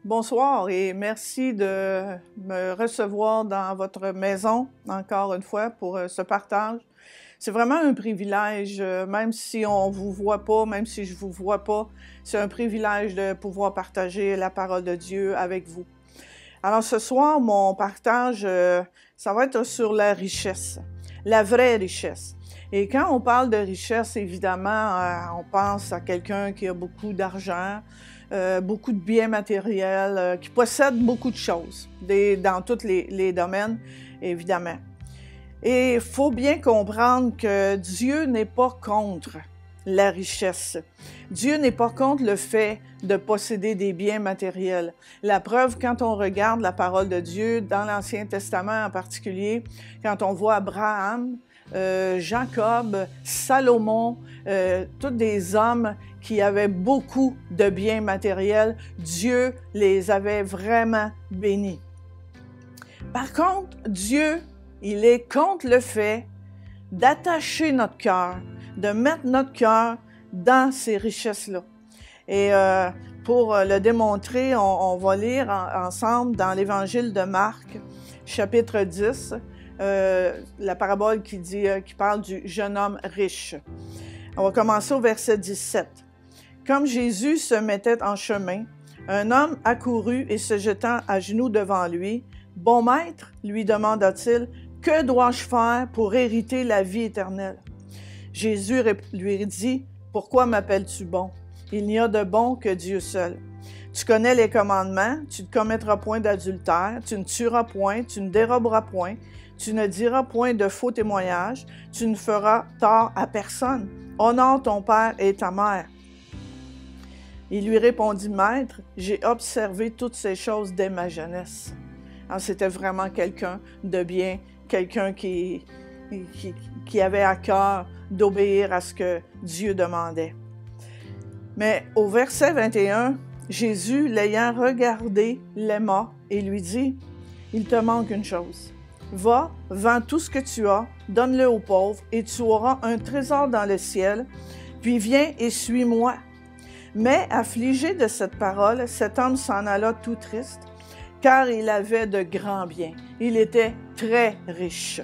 Bonsoir et merci de me recevoir dans votre maison encore une fois pour ce partage. C'est vraiment un privilège, même si on vous voit pas, même si je vous vois pas, c'est un privilège de pouvoir partager la parole de Dieu avec vous. Alors ce soir, mon partage, ça va être sur la richesse, la vraie richesse. Et quand on parle de richesse, évidemment, on pense à quelqu'un qui a beaucoup d'argent, beaucoup de biens matériels, qui possède beaucoup de choses, dans tous les domaines, évidemment. Et il faut bien comprendre que Dieu n'est pas contre la richesse. Dieu n'est pas contre le fait de posséder des biens matériels. La preuve, quand on regarde la parole de Dieu, dans l'Ancien Testament en particulier, quand on voit Abraham, Jacob, Salomon, tous des hommes qui avaient beaucoup de biens matériels, Dieu les avait vraiment bénis. Par contre, Dieu, il est contre le fait d'attacher notre cœur, de mettre notre cœur dans ces richesses-là. Et pour le démontrer, on va lire ensemble dans l'Évangile de Marc, chapitre 10, la parabole qui parle du jeune homme riche. On va commencer au verset 17. Comme Jésus se mettait en chemin, un homme accourut et se jetant à genoux devant lui, « Bon maître, lui demanda-t-il, que dois-je faire pour hériter la vie éternelle? » Jésus lui dit, « Pourquoi m'appelles-tu bon? Il n'y a de bon que Dieu seul. Tu connais les commandements, tu ne commettras point d'adultère, tu ne tueras point, tu ne déroberas point, tu ne diras point de faux témoignages, tu ne feras tort à personne. Honore ton père et ta mère. » Il lui répondit, « Maître, j'ai observé toutes ces choses dès ma jeunesse. » Alors, c'était vraiment quelqu'un de bien, quelqu'un qui avait à cœur d'obéir à ce que Dieu demandait. Mais au verset 21, Jésus, l'ayant regardé, l'aima et lui dit, « Il te manque une chose. Va, vends tout ce que tu as, donne-le aux pauvres, et tu auras un trésor dans le ciel, puis viens et suis-moi. » Mais affligé de cette parole, cet homme s'en alla tout triste, car il avait de grands biens. Il était très riche.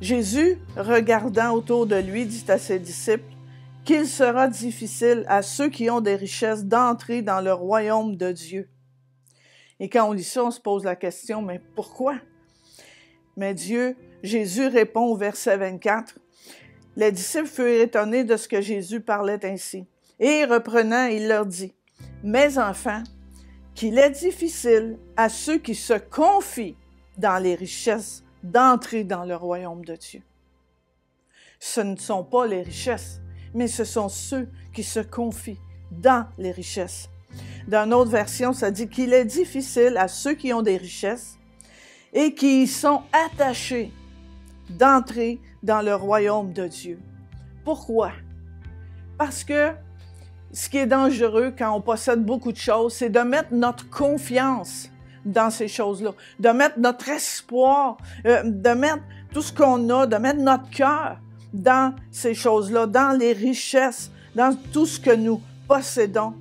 Jésus, regardant autour de lui, dit à ses disciples qu'il sera difficile à ceux qui ont des richesses d'entrer dans le royaume de Dieu. Et quand on lit ça, on se pose la question, mais pourquoi? Mais Jésus répond au verset 24. Les disciples furent étonnés de ce que Jésus parlait ainsi. Et reprenant, il leur dit, « Mes enfants, qu'il est difficile à ceux qui se confient dans les richesses d'entrer dans le royaume de Dieu. » Ce ne sont pas les richesses, mais ce sont ceux qui se confient dans les richesses. Dans une autre version, ça dit qu'il est difficile à ceux qui ont des richesses et qui y sont attachés d'entrer dans le royaume de Dieu. Pourquoi? Parce que ce qui est dangereux quand on possède beaucoup de choses, c'est de mettre notre confiance dans ces choses-là, de mettre notre espoir, de mettre tout ce qu'on a, de mettre notre cœur dans ces choses-là, dans les richesses, dans tout ce que nous possédons,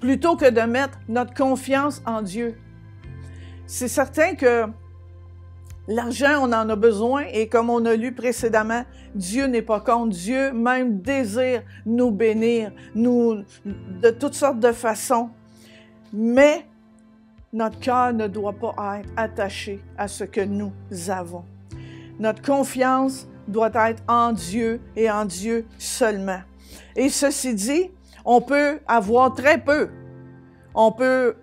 plutôt que de mettre notre confiance en Dieu. C'est certain que l'argent, on en a besoin et comme on a lu précédemment, Dieu n'est pas contre. Dieu même désire nous bénir, de toutes sortes de façons. Mais notre cœur ne doit pas être attaché à ce que nous avons. Notre confiance doit être en Dieu et en Dieu seulement. Et ceci dit, on peut avoir très peu. On peut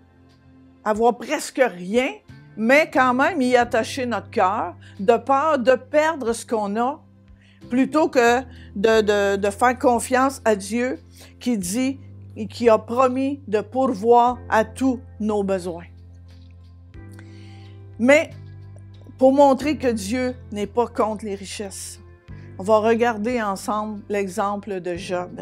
avoir presque rien, mais quand même y attacher notre cœur, de peur de perdre ce qu'on a, plutôt que de faire confiance à Dieu qui dit et qui a promis de pourvoir à tous nos besoins. Mais pour montrer que Dieu n'est pas contre les richesses, on va regarder ensemble l'exemple de Job.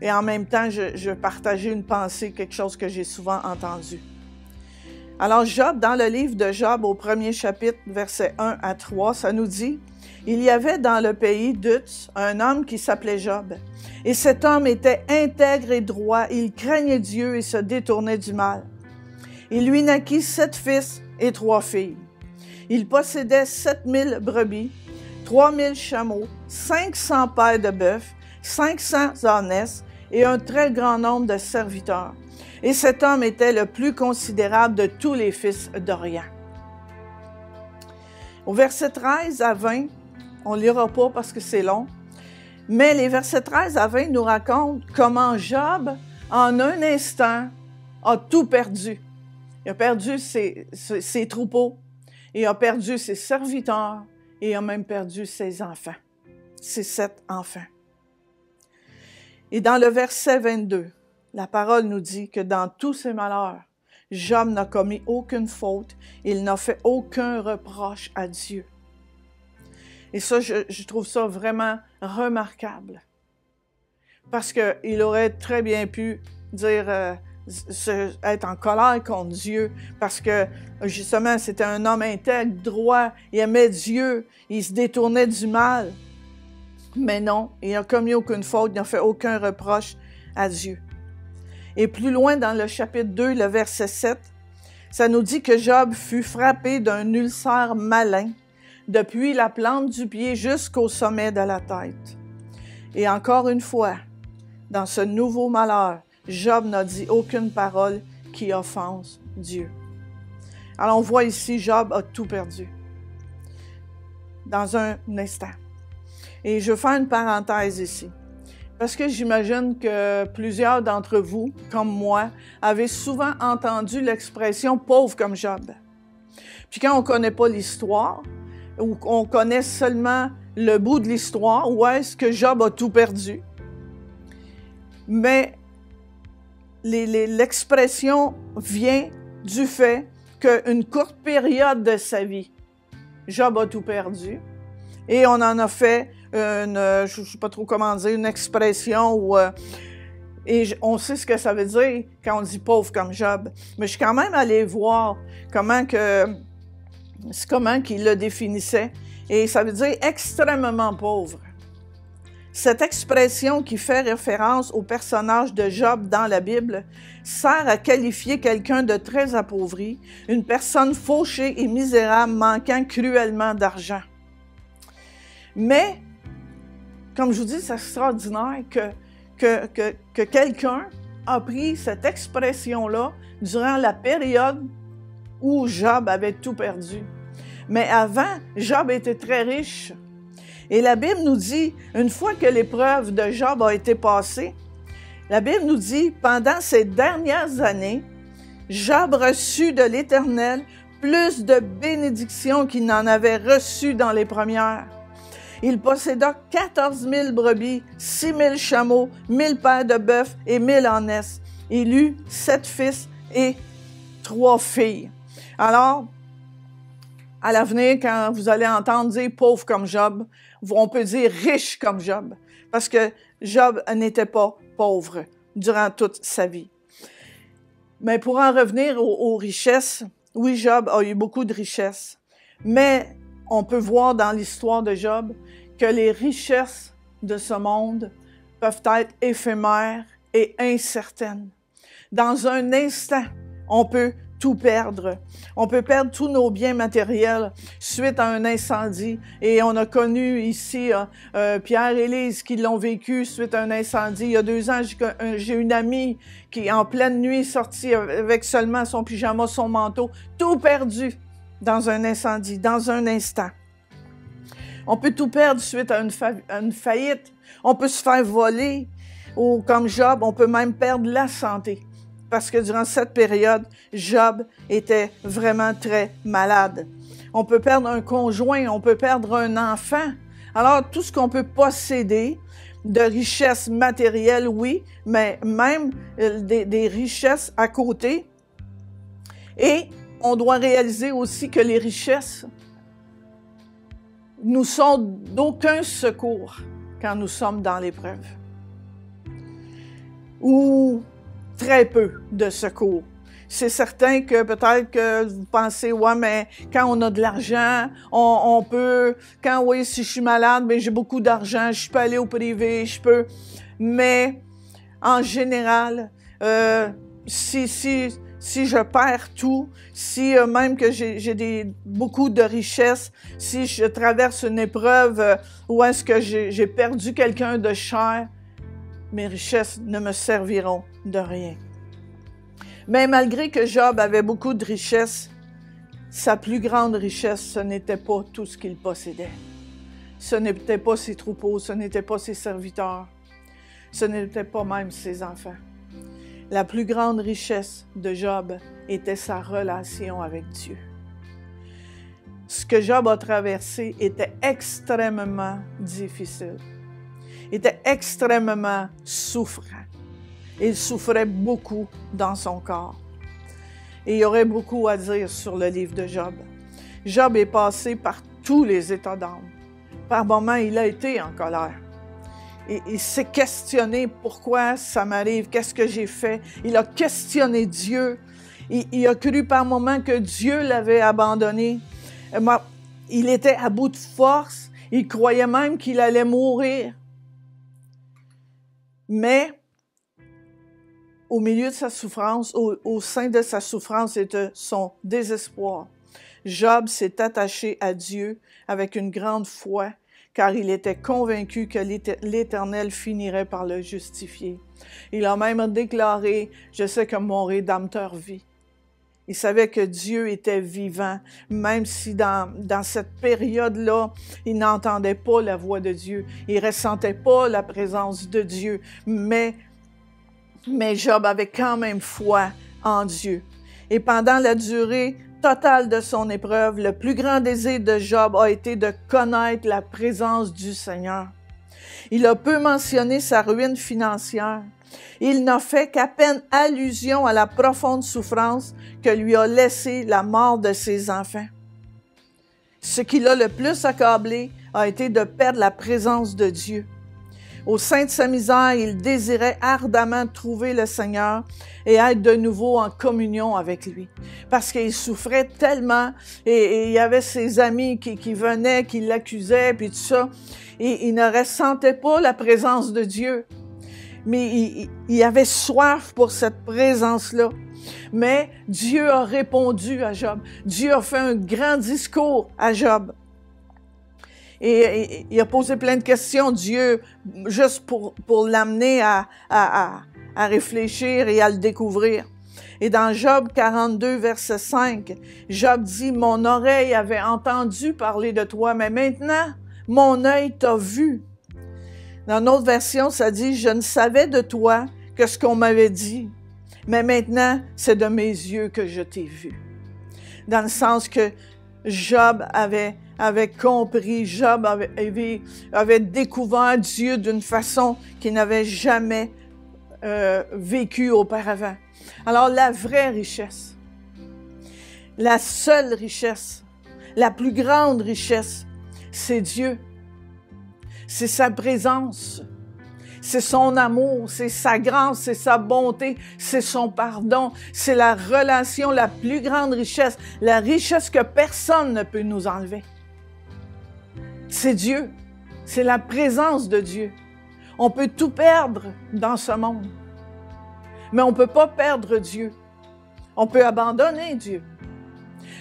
Et en même temps, je vais partager une pensée, quelque chose que j'ai souvent entendu. Alors Job, dans le livre de Job, au premier chapitre, versets 1 à 3, ça nous dit « Il y avait dans le pays d'Uz un homme qui s'appelait Job. Et cet homme était intègre et droit, il craignait Dieu et se détournait du mal. Il lui naquit 7 fils et 3 filles. Il possédait 7000 brebis, 3000 chameaux, 500 paires de bœufs, 500 ânesses et un très grand nombre de serviteurs. Et cet homme était le plus considérable de tous les fils d'Orient. » Au verset 13 à 20, on ne lira pas parce que c'est long, mais les versets 13 à 20 nous racontent comment Job, en un instant, a tout perdu. Il a perdu ses troupeaux, il a perdu ses serviteurs et il a même perdu ses enfants, ses 7 enfants. Et dans le verset 22, la parole nous dit que dans tous ses malheurs, Job n'a commis aucune faute, il n'a fait aucun reproche à Dieu. Et ça, je trouve ça vraiment remarquable. Parce qu'il aurait très bien pu dire, être en colère contre Dieu, parce que justement, c'était un homme intègre, droit, il aimait Dieu, il se détournait du mal. Mais non, il n'a commis aucune faute, il n'a fait aucun reproche à Dieu. Et plus loin dans le chapitre 2, le verset 7, ça nous dit que Job fut frappé d'un ulcère malin, depuis la plante du pied jusqu'au sommet de la tête. Et encore une fois, dans ce nouveau malheur, Job n'a dit aucune parole qui offense Dieu. Alors on voit ici, Job a tout perdu dans un instant. Et je fais une parenthèse ici, parce que j'imagine que plusieurs d'entre vous, comme moi, avez souvent entendu l'expression « pauvre comme Job ». Puis quand on ne connaît pas l'histoire, ou qu'on connaît seulement le bout de l'histoire, où est-ce que Job a tout perdu. Mais l'expression vient du fait qu'une courte période de sa vie, Job a tout perdu. Et on en a fait je ne sais pas trop comment dire, une expression on sait ce que ça veut dire quand on dit pauvre comme Job. Mais je suis quand même allée voir comment qu'il le définissait. Et ça veut dire extrêmement pauvre. Cette expression qui fait référence au personnage de Job dans la Bible sert à qualifier quelqu'un de très appauvri, une personne fauchée et misérable manquant cruellement d'argent. Mais, comme je vous dis, c'est extraordinaire que quelqu'un a pris cette expression-là durant la période où Job avait tout perdu. Mais avant, Job était très riche. Et la Bible nous dit, une fois que l'épreuve de Job a été passée, la Bible nous dit, pendant ces dernières années, Job reçut de l'Éternel plus de bénédictions qu'il n'en avait reçu dans les premières. Il posséda 14 000 brebis, 6 000 chameaux, 1000 paires de bœufs et 1000 ânesses. Il eut 7 fils et 3 filles. Alors, à l'avenir, quand vous allez entendre dire « pauvre comme Job », on peut dire « riche comme Job », parce que Job n'était pas pauvre durant toute sa vie. Mais pour en revenir aux richesses, oui, Job a eu beaucoup de richesses, mais on peut voir dans l'histoire de Job que les richesses de ce monde peuvent être éphémères et incertaines. Dans un instant, on peut tout perdre. On peut perdre tous nos biens matériels suite à un incendie. Et on a connu ici Pierre et Lise qui l'ont vécu suite à un incendie. Il y a 2 ans, j'ai une amie qui, en pleine nuit, est sortie avec seulement son pyjama, son manteau, tout perdu dans un incendie, dans un instant. On peut tout perdre suite à une faillite. On peut se faire voler. Ou comme Job, on peut même perdre la santé. Parce que durant cette période, Job était vraiment très malade. On peut perdre un conjoint, on peut perdre un enfant. Alors, tout ce qu'on peut posséder de richesses matérielles, oui, mais même des richesses à côté. Et on doit réaliser aussi que les richesses nous sont d'aucun secours quand nous sommes dans l'épreuve. Ou très peu de secours. C'est certain que peut-être que vous pensez, ouais, mais quand on a de l'argent, on peut, oui, si je suis malade, mais j'ai beaucoup d'argent, je peux aller au privé, je peux. Mais en général, si je perds tout, si même que j'ai beaucoup de richesses, si je traverse une épreuve où est-ce que j'ai perdu quelqu'un de cher, mes richesses ne me serviront de rien. Mais malgré que Job avait beaucoup de richesses, sa plus grande richesse, ce n'était pas tout ce qu'il possédait. Ce n'était pas ses troupeaux, ce n'était pas ses serviteurs, ce n'était pas même ses enfants. La plus grande richesse de Job était sa relation avec Dieu. Ce que Job a traversé était extrêmement difficile, était extrêmement souffrant. Il souffrait beaucoup dans son corps. Et il y aurait beaucoup à dire sur le livre de Job. Job est passé par tous les états d'âme. Par moments, il a été en colère. Et il s'est questionné pourquoi ça m'arrive, qu'est-ce que j'ai fait. Il a questionné Dieu. Il a cru par moments que Dieu l'avait abandonné. Il était à bout de force. Il croyait même qu'il allait mourir. Mais au milieu de sa souffrance, au sein de sa souffrance et de son désespoir, Job s'est attaché à Dieu avec une grande foi, car il était convaincu que l'Éternel finirait par le justifier. Il a même déclaré, « Je sais que mon Rédempteur vit ». Il savait que Dieu était vivant, même si dans cette période-là, il n'entendait pas la voix de Dieu, il ne ressentait pas la présence de Dieu, mais Job avait quand même foi en Dieu. Et pendant la durée totale de son épreuve, le plus grand désir de Job a été de connaître la présence du Seigneur. Il a peu mentionné sa ruine financière. Il n'a fait qu'à peine allusion à la profonde souffrance que lui a laissé la mort de ses enfants. Ce qui l'a le plus accablé a été de perdre la présence de Dieu. Au sein de sa misère, il désirait ardemment trouver le Seigneur et être de nouveau en communion avec lui. Parce qu'il souffrait tellement et il y avait ses amis qui venaient, qui l'accusaient, puis tout ça. Et il ne ressentait pas la présence de Dieu. Mais il avait soif pour cette présence-là. Mais Dieu a répondu à Job. Dieu a fait un grand discours à Job. Et il a posé plein de questions, Dieu, juste pour l'amener à réfléchir et à le découvrir. Et dans Job 42, verset 5, Job dit, « Mon oreille avait entendu parler de toi, mais maintenant, mon œil t'a vu. » Dans une autre version, ça dit, « Je ne savais de toi que ce qu'on m'avait dit, mais maintenant, c'est de mes yeux que je t'ai vu. » Dans le sens que Job avait compris, Job avait découvert Dieu d'une façon qu'il n'avait jamais vécu auparavant. Alors la vraie richesse, la seule richesse, la plus grande richesse, c'est Dieu. C'est sa présence, c'est son amour, c'est sa grâce, c'est sa bonté, c'est son pardon, c'est la relation, la plus grande richesse, la richesse que personne ne peut nous enlever. C'est Dieu, c'est la présence de Dieu. On peut tout perdre dans ce monde, mais on ne peut pas perdre Dieu. On peut abandonner Dieu.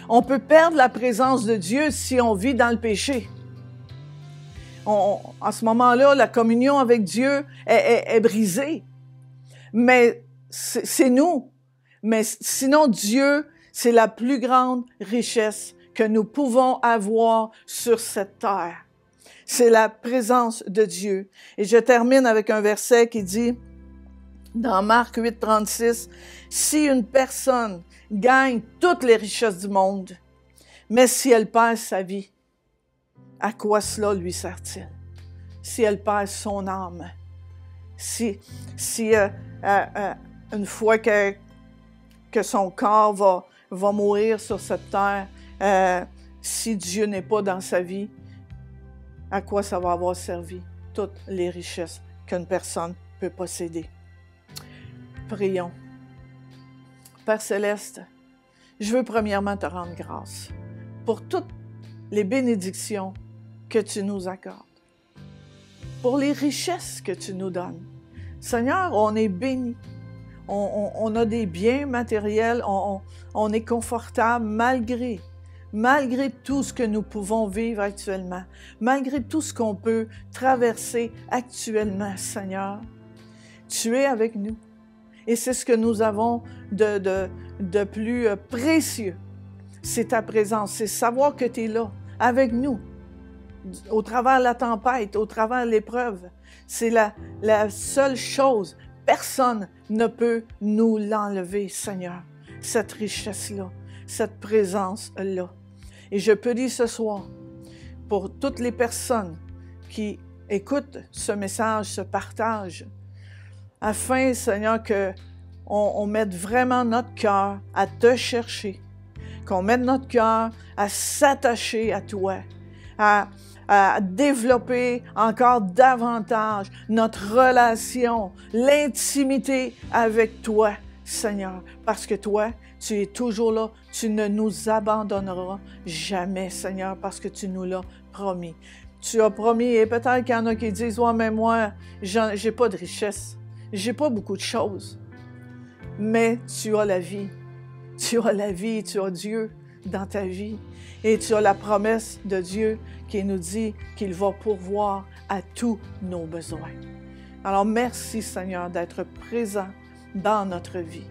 On peut perdre la présence de Dieu si on vit dans le péché. En ce moment-là, la communion avec Dieu est brisée. Mais c'est nous. Mais sinon, Dieu, c'est la plus grande richesse que nous pouvons avoir sur cette terre. C'est la présence de Dieu. Et je termine avec un verset qui dit, dans Marc 8, 36, « Si une personne gagne toutes les richesses du monde, mais si elle perd sa vie, à quoi cela lui sert-il? Si elle perd son âme, si une fois que son corps va mourir sur cette terre, si Dieu n'est pas dans sa vie, à quoi ça va avoir servi toutes les richesses qu'une personne peut posséder? Prions. Père Céleste, je veux premièrement te rendre grâce pour toutes les bénédictions que tu nous accordes, pour les richesses que tu nous donnes. Seigneur, on est bénis. On a des biens matériels, on est confortable malgré tout ce que nous pouvons vivre actuellement, malgré tout ce qu'on peut traverser actuellement, Seigneur. Tu es avec nous. Et c'est ce que nous avons de plus précieux. C'est ta présence, c'est savoir que tu es là, avec nous, au travers de la tempête, au travers de l'épreuve. C'est la seule chose. Personne ne peut nous l'enlever, Seigneur, cette richesse-là, cette présence-là. Et je peux dire ce soir, pour toutes les personnes qui écoutent ce message, ce partage, afin, Seigneur, qu'on mette vraiment notre cœur à te chercher, qu'on mette notre cœur à s'attacher à toi, à développer encore davantage notre relation, l'intimité avec toi, Seigneur, parce que toi, tu es toujours là, tu ne nous abandonneras jamais, Seigneur, parce que tu nous l'as promis. Tu as promis, et peut-être qu'il y en a qui disent « Ouais, mais moi, j'ai pas de richesse, j'ai pas beaucoup de choses. » Mais tu as la vie. Tu as la vie, tu as Dieu dans ta vie. Et tu as la promesse de Dieu qui nous dit qu'il va pourvoir à tous nos besoins. Alors merci Seigneur d'être présent dans notre vie.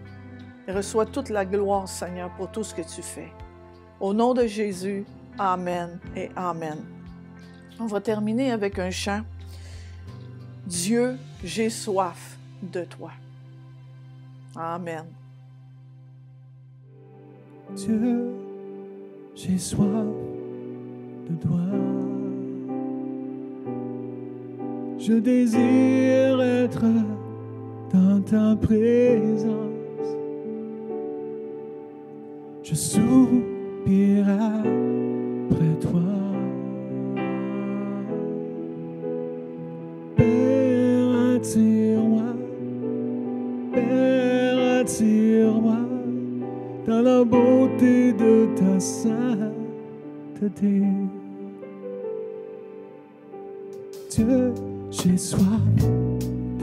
Et reçois toute la gloire Seigneur pour tout ce que tu fais. Au nom de Jésus, Amen et Amen. On va terminer avec un chant. Dieu, j'ai soif de toi. Amen. Dieu, j'ai soif de toi. Je désire être dans ta présence. Je soupire après toi. Père, attire-moi. Père, attire-moi dans la beauté de ta sainteté. Dieu, j'ai soif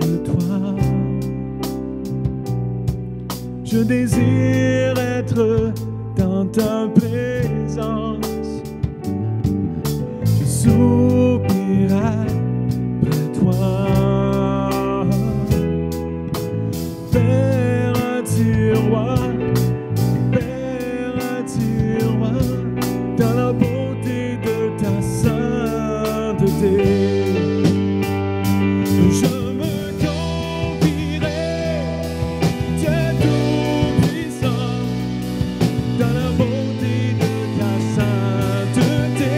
de toi. Je désire être dans ta présence. Je soupire après toi. Père, attire-moi. Père, attire-moi dans la beauté de ta sainteté. Je me confierai, Dieu tout-puissant, dans la beauté de ta sainteté.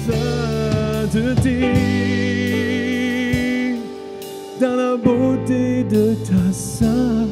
sainteté, dans la beauté de ta sainteté.